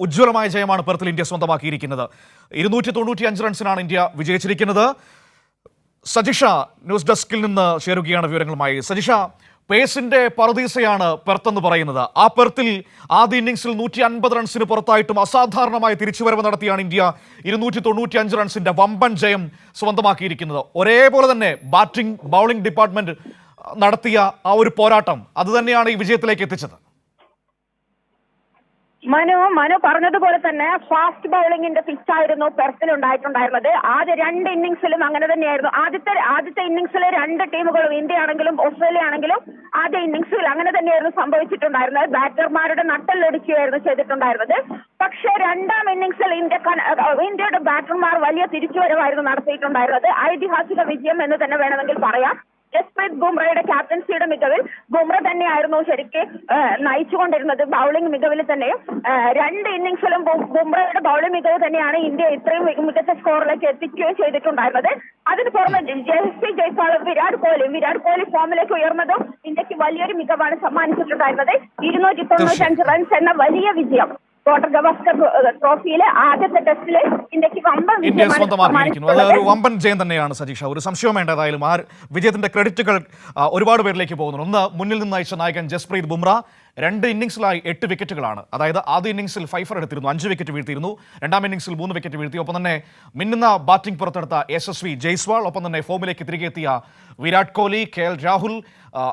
ഉജ്ജ്വലമായ ജയമാണ് പെർത്തിൽ India സ്വന്തമാക്കിയിരിക്കുന്നത്. 295 റൺസിനാണ് India വിജയിച്ചിരിക്കുന്നത്. Sajisha news ഡെസ്കിൽ നിന്ന് ചേരുകയാണ് വിവരങ്ങളുമായി. സജിഷ, പേസിന്റെ പറുദീസയാണ് പെർത്ത് എന്ന് പറയുന്നത്. ആ പെർത്തിൽ ആദ്യ ഇന്നിംഗ്സിൽ 150 റൺസിന് പുറത്തായിട്ടും അസാധാരണമായ തിരിച്ചുവരവ് നടത്തിയാണ് ഇന്ത്യ 295 റൺസിന്റെ വമ്പൻ ജയം സ്വന്തമാക്കിയിരിക്കുന്നത്. ഒരേപോലെ തന്നെ ബാറ്റിംഗ് ബൗളിംഗ് ഡിപ്പാർട്ട്മെന്റ് നടത്തിയ ആ ഒരു പോരാട്ടം അത് തന്നെയാണ് ഈ വിജയത്തിലേക്ക് എത്തിച്ചത്. മനു പറഞ്ഞതുപോലെ തന്നെ ഫാസ്റ്റ് ബൗളിംഗിന്റെ പിച്ചായിരുന്നു പെർത്തിൽ ഉണ്ടായിട്ടുണ്ടായിരുന്നത്. ആദ്യ 2 ഇന്നിംഗ്സിലും അങ്ങനെ തന്നെയായിരുന്നു. ആദ്യത്തെ ഇന്നിംഗ്സിൽ 2 ടീമുകളും, ഇന്ത്യ ആണെങ്കിലും ഓസ്ട്രേലിയ ആണെങ്കിലും ആദ്യ ഇന്നിംഗ്സിൽ അങ്ങനെ തന്നെയായിരുന്നു സംഭവിച്ചിട്ടുണ്ടായിരുന്നത്. ബാറ്റർമാരുടെ നട്ടലൊടിക്കുകയായിരുന്നു ചെയ്തിട്ടുണ്ടായിരുന്നത്. പക്ഷേ രണ്ടാം ഇന്നിംഗ്സിൽ ഇന്ത്യയുടെ ബാറ്റർമാർ വലിയ തിരിച്ചുവരവായിരുന്നു നടത്തിയിട്ടുണ്ടായിരുന്നത്. ഐതിഹാസിക വിജയം എന്ന് തന്നെ വേണമെങ്കിൽ പറയാം. ജസ്പ്രീത് ബുംറയുടെ ക്യാപ്റ്റൻസിയുടെ മികവിൽ ബുംറ തന്നെയായിരുന്നു ശരിക്ക് നയിച്ചുകൊണ്ടിരുന്നത്. ബൗളിംഗ് മികവിൽ തന്നെ 2 ഇന്നിംഗ്സിലും ബുംറയുടെ ബൗളിംഗ് മികവ് തന്നെയാണ് ഇന്ത്യ ഇത്രയും മികച്ച സ്കോറിലേക്ക് എത്തിക്കുകയും ചെയ്തിട്ടുണ്ടായിരുന്നത്. അതിന് പുറമെ ജയ്സ്വാൾ, വിരാട് കോഹ്ലി ഫോമിലേക്ക് ഉയർന്നതും ഇന്ത്യക്ക് വലിയൊരു മികവാണ് സമ്മാനിച്ചിട്ടുണ്ടായിരുന്നത്. 295 റൺസ് എന്ന വലിയ വിജയം ബോർഡർ ഗവാസ്കർ ട്രോഫിയിലെ ആദ്യത്തെ ടെസ്റ്റില് ഇന്ത്യ സ്വന്തമാക്കിയിരിക്കുന്നു. അത് ഒരു വമ്പൻ ജയം തന്നെയാണ് സജീഷ, ഒരു സംശയവും വേണ്ട. ഏതായാലും ആ വിജയത്തിന്റെ ക്രെഡിറ്റുകൾ ഒരുപാട് പേരിലേക്ക് പോകുന്നു. ഒന്ന്, മുന്നിൽ നിന്ന് അയച്ച നായകൻ ജസ്പ്രീത് ബുംറ 2 ഇന്നിംഗ്സിലായി 8 വിക്കറ്റുകളാണ്. അതായത് ആദ്യ ഇന്നിംഗ്സിൽ 5 എടുത്തിരുന്നു, 5 വിക്കറ്റ് വീഴ്ത്തിയിരുന്നു. രണ്ടാം ഇന്നിംഗ്സിൽ 3 വിക്കറ്റ് വീഴ്ത്തി. ഒപ്പം തന്നെ മിന്നുന്ന ബാറ്റിംഗ് പുറത്തെടുത്ത യശസ്വി ജയ്സ്വാൾ, ഒപ്പം തന്നെ ഫോമിലേക്ക് തിരികെ എത്തിയ വിരാട് കോഹ്ലി, KL രാഹുൽ,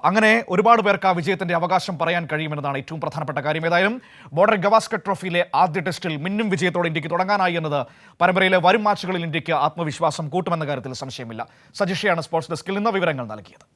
അങ്ങനെ ഒരുപാട് പേർക്ക് ആ വിജയത്തിന്റെ അവകാശം പറയാൻ കഴിയുമെന്നതാണ് ഏറ്റവും പ്രധാനപ്പെട്ട കാര്യം. ഏതായാലും ബോർഡർ ഗവാസ്കർ ട്രോഫിയിലെ ആദ്യ ടെസ്റ്റിൽ മിന്നും വിജയത്തോടെ ഇന്ത്യക്ക് തുടങ്ങാനായി എന്നത് പരമ്പരയിലെ വരും മാച്ചുകളിൽ ഇന്ത്യക്ക് ആത്മവിശ്വാസം കൂട്ടുമെന്ന കാര്യത്തിൽ സംശയമില്ല. സജിഷയാണ് സ്പോർട്സ് ഡെസ്കിൽ നിന്ന് വിവരങ്ങൾ നൽകിയത്.